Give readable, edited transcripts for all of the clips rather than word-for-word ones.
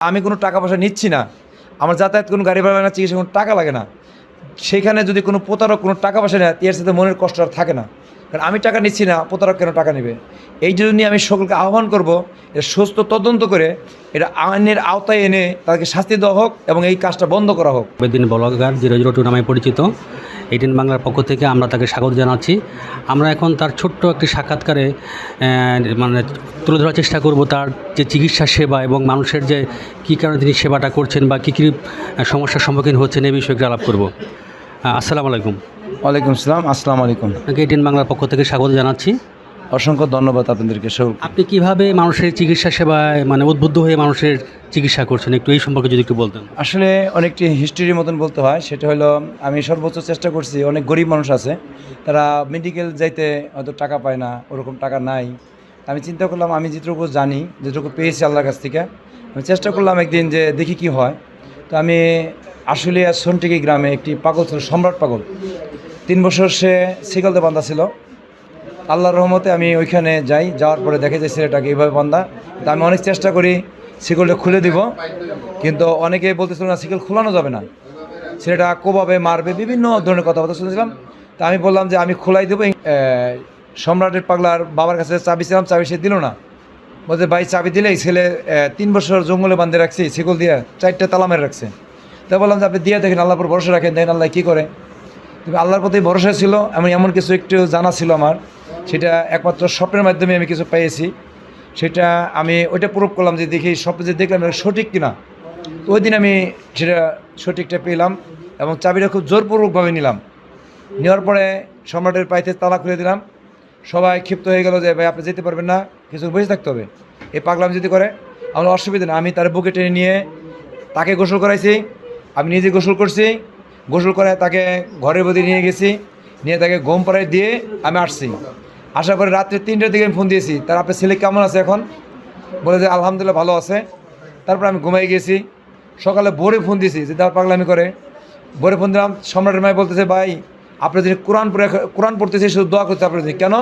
আমি কোনো টাকা পয়সা নিচ্ছি না, আমার যাতায়াত কোনো গাড়ি ভাড়া লাগে না, চিকিৎসা কোনো টাকা লাগে না। সেইখানে যদি কোনো প্রতারক কোনো টাকা পয়সা নেয়, এর সাথে মনের কষ্ট আর থাকে না। কারণ আমি টাকা নিচ্ছি না, প্রতারক কেন টাকা নেবে? এই জন্যই আমি সকলকে আহ্বান করব, এটা সুস্থ তদন্ত করে এটা আইনের আওতায় এনে তাদেরকে শাস্তি দেওয়া হোক এবং এই কাজটা বন্ধ করা হোক। আবেদিন ব্লগার 002 নামে পরিচিত, এইটিন বাংলার পক্ষ থেকে আমরা তাকে স্বাগত জানাচ্ছি। আমরা এখন তার ছোট্ট একটি সাক্ষাৎকারে মানে তুলে ধরার চেষ্টা করব তার যে চিকিৎসা সেবা এবং মানুষের যে কী কারণে তিনি সেবাটা করছেন বা কী কী সমস্যার সম্মুখীন হচ্ছেন এই বিষয়ে একটু আলাপ করব। আসসালামু আলাইকুম। ওয়ালাইকুম আসসালাম। আসসালামু আলাইকুম। আপনাকে এইটিন বাংলার পক্ষ থেকে স্বাগত জানাচ্ছি। অসংখ্য ধন্যবাদ আপনাদেরকে। আপনি কিভাবে মানুষের চিকিৎসা সেবায় মানে উদ্বুদ্ধ হয়ে মানুষের চিকিৎসা করছেন, একটু এই সম্পর্কে যদি একটু বলতেন। আসলে অনেকটি হিস্ট্রির মতন বলতে হয়। সেটা হলো, আমি সর্বোচ্চ চেষ্টা করছি। অনেক গরিব মানুষ আছে, তারা মেডিকেল যাইতে হয়তো টাকা পায় না, ওরকম টাকা নাই। আমি চিন্তা করলাম, আমি যেটুকু জানি, যেটুকু পেয়েছি আল্লাহর কাছ থেকে, আমি চেষ্টা করলাম একদিন যে দেখি কি হয়। তো আমি আসলে সন্টিকি গ্রামে একটি পাগল ছিল, সম্রাট পাগল। 3 বছর সে শিকলতে বান্ধা ছিল। আল্লাহর রহমতে আমি ওইখানে যাই, যাওয়ার পরে দেখে যে ছেলেটাকে এইভাবে বান্ধা। তো আমি অনেক চেষ্টা করি শিকলটা খুলে দিব, কিন্তু অনেকে বলতেছিল না, শিকল খোলানো যাবে না, ছেলেটা কোবাবে, মারবে, বিভিন্ন ধরনের কথাবার্তা শুনেছিলাম। তা আমি বললাম যে আমি খোলাই দেবো। সম্রাটের পাগলার বাবার কাছে চাবি ছিলাম, চাবি সে দিল না। বলতে ভাই চাবি দিলেই ছেলে 3 বছর জঙ্গলে বাঁধে রাখছি, শিকল দিয়ে 4টা তালা মেরে রাখছে। তা বললাম যে আপনি দিয়ে দেখেন, আল্লাহর উপর ভরসা রাখেন, দেখেন আল্লাহ কী করে। তুমি আল্লাহর প্রতি ভরসা ছিল, এমন কিছু একটু জানা ছিল আমার, সেটা একমাত্র স্বপ্নের মাধ্যমে আমি কিছু পেয়েছি। সেটা আমি ওইটা প্রুভ করলাম যে দেখি স্বপ্নে যে দেখলাম এটা সঠিক কিনা। তো ওই দিন আমি সেটা সঠিকটা পেলাম এবং চাবিটা খুব জোরপূর্বকভাবে নিলাম। নেওয়ার পরে সম্রাটের পাইতে তালা খুলে দিলাম। সবাই ক্ষিপ্ত হয়ে গেল যে ভাই আপনি যেতে পারবেন না, কিছু বসে থাকতে হবে। এই পাগলাম যদি করে আমার অসুবিধা না। আমি তার বুকে টেনে নিয়ে তাকে গোসল করাইছি, আমি নিজে গোসল করছি। গোসল করে তাকে ঘরের মধ্যে নিয়ে গেছি, নিয়ে তাকে ঘুম পাড়ায় দিয়ে আমি আসছি। আসার পরে রাত্রে 3টার দিকে আমি ফোন দিয়েছি, তার আপনার ছেলে কেমন আছে এখন? বলে যে আলহামদুলিল্লাহ ভালো আছে। তারপর আমি ঘুমাই গেছি। সকালে ভোরে ফোন দিয়েছি, যে তার পাগলামি করে। ভোরে ফোন দিলাম, সম্রাটের মায় বলতেছে ভাই আপনি যদি কোরআন পড়তেছে, শুধু দোয়া করতে আপনার যদি কেন?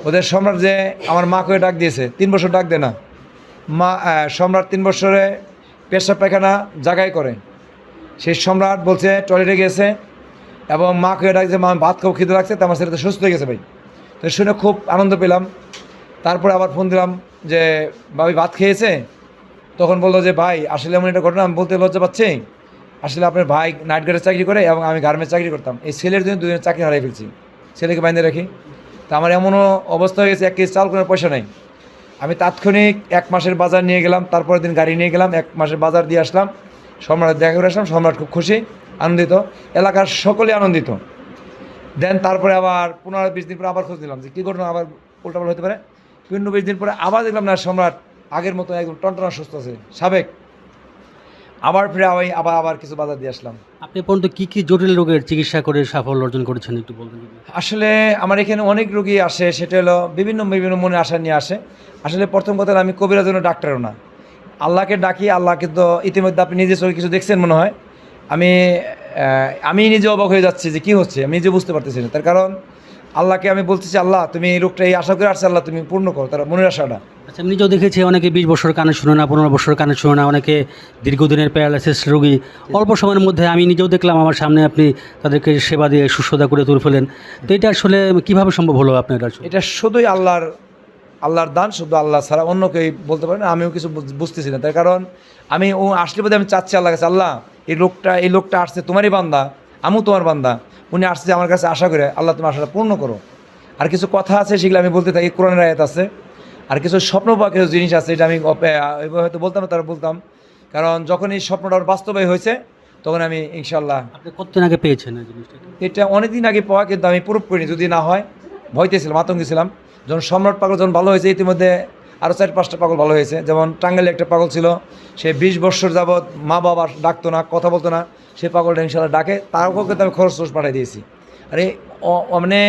ওদের সম্রাট যে আমার মাকে ডাক দিয়েছে, 3 বছর ডাক দেয় না। মা সম্রাট 3 বছরে পেশাব পায়খানা জায়গায় করে। সেই সম্রাট বলছে টয়লেটে গেছে এবং মাকে ডাকছে, মা ভাত খাও, খিদে লাগছে। তো আমার ছেলে তো সুস্থ হয়ে গেছে ভাই। তো শুনে খুব আনন্দ পেলাম। তারপরে আবার ফোন দিলাম যে ভাবি ভাত খেয়েছে? তখন বললো যে ভাই আসলে এমন একটা ঘটনা, আমি বলতে লজ্জা পাচ্ছি। আসলে আপনার ভাই নাইট গার্ডে চাকরি করে এবং আমি গার্মেন্টস চাকরি করতাম। এই ছেলের জন্য 2 চাকরি হারিয়ে ফেলছি, ছেলেকে বাইন্ধে রাখি। তো আমার এমনও অবস্থা হয়ে গেছে, 1 কেজি চাল করার পয়সা নেই। আমি তাৎক্ষণিক 1 মাসের বাজার নিয়ে গেলাম, তারপরের দিন গাড়ি নিয়ে গেলাম, 1 মাসের বাজার দিয়ে আসলাম। সম্রাট দেখা করে আসলাম, সম্রাট খুব খুশি, আনন্দিত, এলাকার সকলে আনন্দিত। দেন তারপরে আবার 15-20 দিন পরে আবার খোঁজ নিলাম যে কী ঘটনা, আবার উল্টাপাল্টা হতে পারে। 15-20 দিন পরে আবার দেখলাম না, সম্রাট আগের মতো একদম টনটনা সুস্থ আছে, সাবেক। আবার ফিরে আবার কিছু বাজার দিয়ে আসলাম। আপনি পর্যন্ত কী কী জটিল রোগের চিকিৎসা করে সাফল্য অর্জন করেছেন একটু বলবেন? আসলে আমার এখানে অনেক রোগী আসে, সেটা হলো বিভিন্ন মনে আশা নিয়ে আসে। আসলে প্রথম কথা, আমি কবিরাজ জন্য ডাক্তারও না, আল্লাহকে ডাকি। আল্লাহকে তো ইতিমধ্যে আপনি নিজে চোখে কিছু দেখছেন মনে হয়। আমি নিজে অবাক হয়ে যাচ্ছি যে কী হচ্ছে, আমি নিজে বুঝতে পারতেছি না। তার কারণ আল্লাহকে আমি বলতেছি, আল্লাহ তুমি এই রোগটা এই আশা করে আসছে, আল্লাহ তুমি পূর্ণ করো তার মনের আশাটা। আচ্ছা, আমি নিজেও দেখেছি অনেকে 20 বছর কানে শুনে না, 15 বছর কানে শুনে না, অনেকে দীর্ঘদিনের প্যারালাইসিস রোগী। অল্প সময়ের মধ্যে আমি নিজেও দেখলাম আমার সামনে আপনি তাদেরকে সেবা দিয়ে সুস্থতা করে তুলে ফেলেন। তো এটা আসলে কীভাবে সম্ভব হলো আপনার কাছে? এটা শুধুই আল্লাহর দান, শুধু আল্লাহ ছাড়া অন্য কেউ বলতে পারে না। আমিও কিছু বুঝতেছি না। তার কারণ আমি আসলে বোধহয় আমি চাচ্ছি আল্লাহ কাছে, আল্লাহ এই লোকটা আসছে তোমারই বান্দা, আমিও তোমার বান্দা, উনি আসছে আমার কাছে আশা করে, আল্লাহ তুমি আশাটা পূর্ণ করো। আর কিছু কথা আছে, সেগুলো আমি বলতে থাকি, কোরআনের আয়াত আছে। আর কিছু স্বপ্ন বা কিছু জিনিস আছে, এটা আমি হয়তো বলতাম না, তারা বলতাম। কারণ যখন এই স্বপ্নটা বাস্তবায়ী হয়েছে, তখন আমি ইনশাল্লাহ। আপনি কতদিন আগে পেয়েছেন এই জিনিসটা? এটা অনেক দিন আগে পাওয়া, কিন্তু আমি প্রুফ করিনি। যদি না হয় ভয়তেছিলাম, আতঙ্কে ছিলাম। যখন সম্রাট পাগল যখন ভালো হয়েছে, ইতিমধ্যে আরও 4-5টা পাগল ভালো হয়েছে। যেমন টাঙ্গাইলে একটা পাগল ছিল, সে 20 বছর যাবৎ মা বাবা ডাকতো না, কথা বলতো না, সে পাগলটা ইনশাল্লাহ ডাকে। তার উপর কিন্তু আমি খরচ পাঠিয়ে দিয়েছি। আরে মানে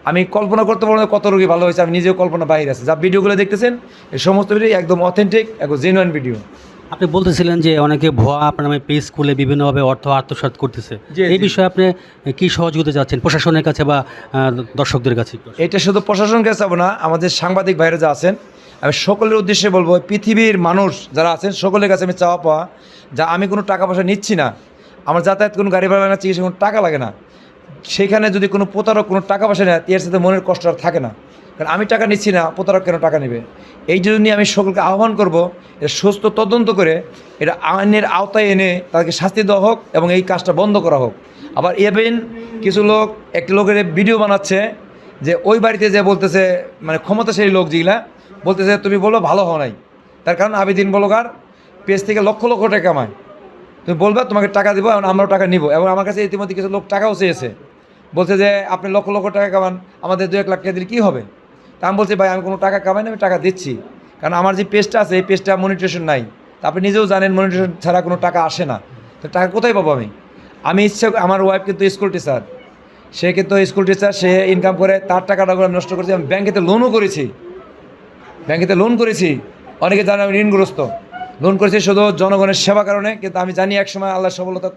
আমি কল্পনা করতে পারবো না কত রোগী ভালো হয়েছে, আমি নিজেও কল্পনা বাইরে আছে। যা ভিডিওগুলো দেখতেছেন, এই সমস্ত ভিডিও একদম অথেন্টিক, একদম জেনুইন ভিডিও। আপনি বলতেছিলেন যে অনেকে ভুয়া আপনার নামে পেজ খুলে বিভিন্নভাবে অর্থ আত্মসাৎ করতেছে, এই বিষয়ে আপনি কি সহযোগিতা চাচ্ছেন প্রশাসনের কাছে বা দর্শকদের কাছে? এটা শুধু প্রশাসনের কাছে যাবো না, আমাদের সাংবাদিক ভাইরা যা আছেন, আমি সকলের উদ্দেশ্যে বলবো, পৃথিবীর মানুষ যারা আছেন সকলের কাছে আমি চাওয়া পাওয়া, যা আমি কোনো টাকা পয়সা নিচ্ছি না, আমার যাতায়াত কোনো গাড়ি ভাড়া লাগে না, চিকিৎসা কোনো টাকা লাগে না, সেখানে যদি কোনো প্রতারক কোনো টাকা পয়সা নেয় এর সাথে মনের কষ্ট আর থাকে না। কারণ আমি টাকা নিচ্ছি না, প্রতারক কেন টাকা নেবে? এই জন্য আমি সকলকে আহ্বান করব, এর সুস্থ তদন্ত করে এটা আইনের আওতায় এনে তাদেরকে শাস্তি দেওয়া হোক এবং এই কাজটা বন্ধ করা হোক। আবার ইভেন কিছু লোক একটি লোকের ভিডিও বানাচ্ছে যে ওই বাড়িতে যে বলতেছে, মানে ক্ষমতাশালী লোক যেগুলা বলতেছে তুমি বলো ভালো হও নাই, তার কারণ আবেদিন বলগার পেজ থেকে লক্ষ লক্ষ টাকা কামায়, তুমি বলবা তোমাকে টাকা দিব এবং আমরাও টাকা নিব। এবং আমার কাছে ইতিমধ্যে কিছু লোক টাকাও চেয়েছে, বলছে যে আপনি লক্ষ লক্ষ টাকা কামান, আমাদের 2-1 লাখ টাকা দিলে কী হবে? তা আমি বলছি ভাই আমি কোনো টাকা কামাই না, আমি টাকা দিচ্ছি, কারণ আমার যে পেজটা আছে এই পেজটা মনিটাইজেশন নাই। তা আপনি নিজেও জানেন মনিটাইজেশন ছাড়া কোনো টাকা আসে না, তো টাকা কোথায় পাবো আমি? আমি ইচ্ছা, আমার ওয়াইফ কিন্তু স্কুল টিচার, সে কিন্তু স্কুল টিচার, সে ইনকাম করে, তার টাকাটা আমি নষ্ট করেছি। আমি ব্যাংকেতে লোনও করেছি, ব্যাংকেতে লোন করেছি, অনেকে জানে আমি ঋণগ্রস্ত, লোন করেছি শুধু জনগণের সেবা কারণে। কিন্তু আমি জানি একসময় আল্লাহ সফলতা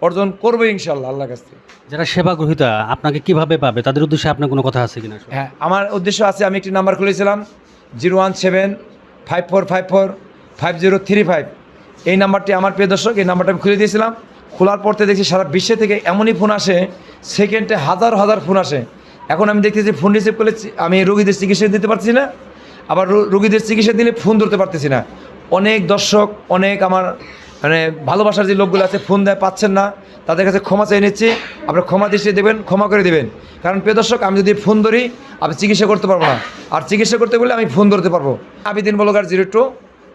অর্জন করবো ইনশাল্লাহ আল্লাহর কাছ থেকে। যারা সেবা গ্রহীতা আপনাকে কিভাবে পাবে, তাদের উদ্দেশ্যে আপনার কোনো কথা আছে কিনা? হ্যাঁ, আমার উদ্দেশ্য আছে। আমি একটি নাম্বার খুলেছিলাম 01754545035, এই নাম্বারটি আমার প্রিয় দর্শক, এই নাম্বারটা আমি খুলে দিয়েছিলাম। খোলার পর থেকে দেখছি সারা বিশ্বে থেকে এমনই ফোন আসে, সেকেন্ডে হাজার হাজার ফোন আসে। এখন আমি দেখতেছি ফোন রিসিভ করলে আমি রোগীদের চিকিৎসা দিতে পারছি না, আবার রোগীদের চিকিৎসা দিলে ফোন ধরতে পারতেছি না। অনেক দর্শক, অনেক আমার মানে ভালোবাসার যে লোকগুলো আছে ফোন দেয়, পাচ্ছেন না, তাদের কাছে ক্ষমা চেয়ে নিচ্ছি। আপনারা ক্ষমা দৃষ্টি দেবেন, ক্ষমা করে দেবেন। কারণ প্রিয় দর্শক, আমি যদি ফোন ধরি আমি চিকিৎসা করতে পারবো না, আর চিকিৎসা করতে বললে আমি ফোন ধরতে পারবো। আবেদিন বলগার 02।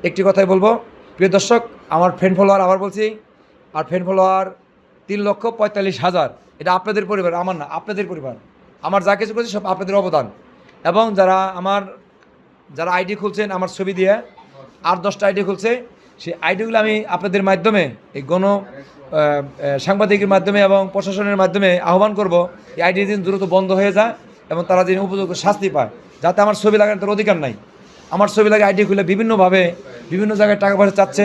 একটি কথাই বলবো প্রিয় দর্শক, আমার ফ্রেন্ড ফলোয়ার আবার বলছি, আর ফ্রেন্ড ফলোয়ার 3,45,000। এটা আপনাদের পরিবার, আমার না, আপনাদের পরিবার। আমার যা কিছু করছি সব আপনাদের অবদান। এবং যারা আইডি খুলছেন আমার ছবি দিয়ে, 8-10টা আইডি খুলছে, সেই আইডিগুলো আমি আপনাদের মাধ্যমে, এই সাংবাদিকের মাধ্যমে এবং প্রশাসনের মাধ্যমে আহ্বান করব, এই আইডি দিন দ্রুত বন্ধ হয়ে যায় এবং তারা যেন উপযুক্ত শাস্তি পায়। যাতে আমার ছবি লাগানোর তার অধিকার নাই, আমার ছবি লাগে আইডি খুলে বিভিন্নভাবে বিভিন্ন জায়গায় টাকা পয়সা চাচ্ছে।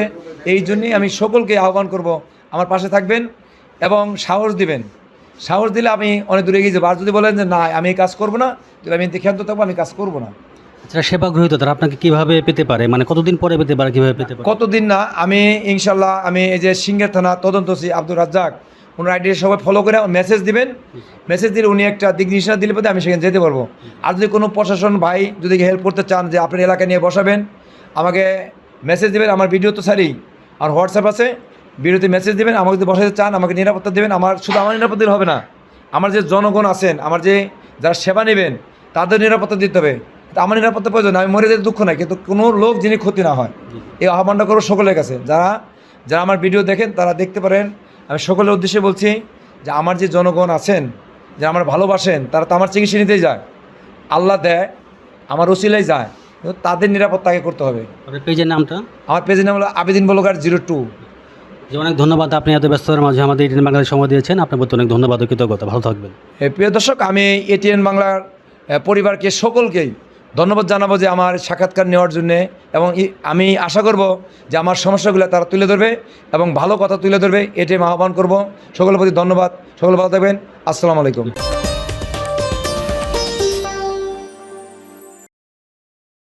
এই জন্যই আমি সকলকে আহ্বান করব আমার পাশে থাকবেন এবং সাহস দিবেন। সাহস দিলে আমি অনেক দূরে এগিয়ে যাবো। আর যদি বলেন যে না আমি এই কাজ করবো না, তাহলে আমি ক্ষান্ত থাকবো, আমি কাজ করবো না। যারা সেবা গ্রহীতা তারা আপনাকে কিভাবে পেতে পারে, মানে কতদিন পরে পেতে পারে, কিভাবে পেতে পারে? কতদিন না, আমি ইনশাল্লাহ আমি এই যে সিঙ্গের থানা তদন্তসি আব্দুর রাজ্জাক, ওনার আইডি সবাই ফলো করে মেসেজ দিবেন। মেসেজ দিলে উনি একটা দিক নির্দেশনা দিলে পরে আমি সেখানে যেতে পারবো। আর যদি কোনো প্রশাসন ভাই যদি হেল্প করতে চান যে আপনার এলাকা নিয়ে বসাবেন, আমাকে মেসেজ দেবেন। আমার ভিডিও তো ছাড়ি, আর হোয়াটসঅ্যাপ আছে, ভিডিওতে মেসেজ দেবেন। আমাকে যদি বসাতে চান, আমাকে নিরাপত্তা দেবেন। আমার শুধু আমার নিরাপত্তা দিলে হবে না, আমার যে জনগণ আছেন, আমার যে যারা সেবা নেবেন তাদের নিরাপত্তা দিতে হবে। আমার নিরাপত্তা প্রয়োজন, আমি মরে যেতে দুঃখ নাই, কিন্তু কোনো লোক যিনি ক্ষতি না হয়, এই আহ্বানটা করবো সকলের কাছে। যারা আমার ভিডিও দেখেন তারা দেখতে পারেন। আমি সকলের উদ্দেশ্যে বলছি যে আমার যে জনগণ আছেন, যে আমার ভালোবাসেন, তারা তো আমার চিকিৎসা নিতেই যায়, আল্লাহ দেয়, আমার ওসিলাই যায়, কিন্তু তাদের নিরাপত্তা আগে করতে হবে। আপনার পেজের নামটা? আমার পেজের নাম হলো আবেদিন বলগার 02। যে অনেক ধন্যবাদ, আপনি এত ব্যস্ততার মাঝে আমাদের এটিএন বাংলায় সময় দিয়েছেন, আপনার প্রতি অনেক ধন্যবাদ ও কৃতজ্ঞতা। ভালো থাকবেন। প্রিয় দর্শক, আমি এটিএন বাংলার পরিবারকে সকলকেই ধন্যবাদ জানাবো যে আমার সাক্ষাৎকার নেওয়ার জন্যে, এবং আমি আশা করব যে আমার সমস্যাগুলো তারা তুলে ধরবে এবং ভালো কথা তুলে ধরবে, এটাই আহ্বান করব। সকলের প্রতি ধন্যবাদ, সকলে ভালো থাকবেন। আসসালামু আলাইকুম।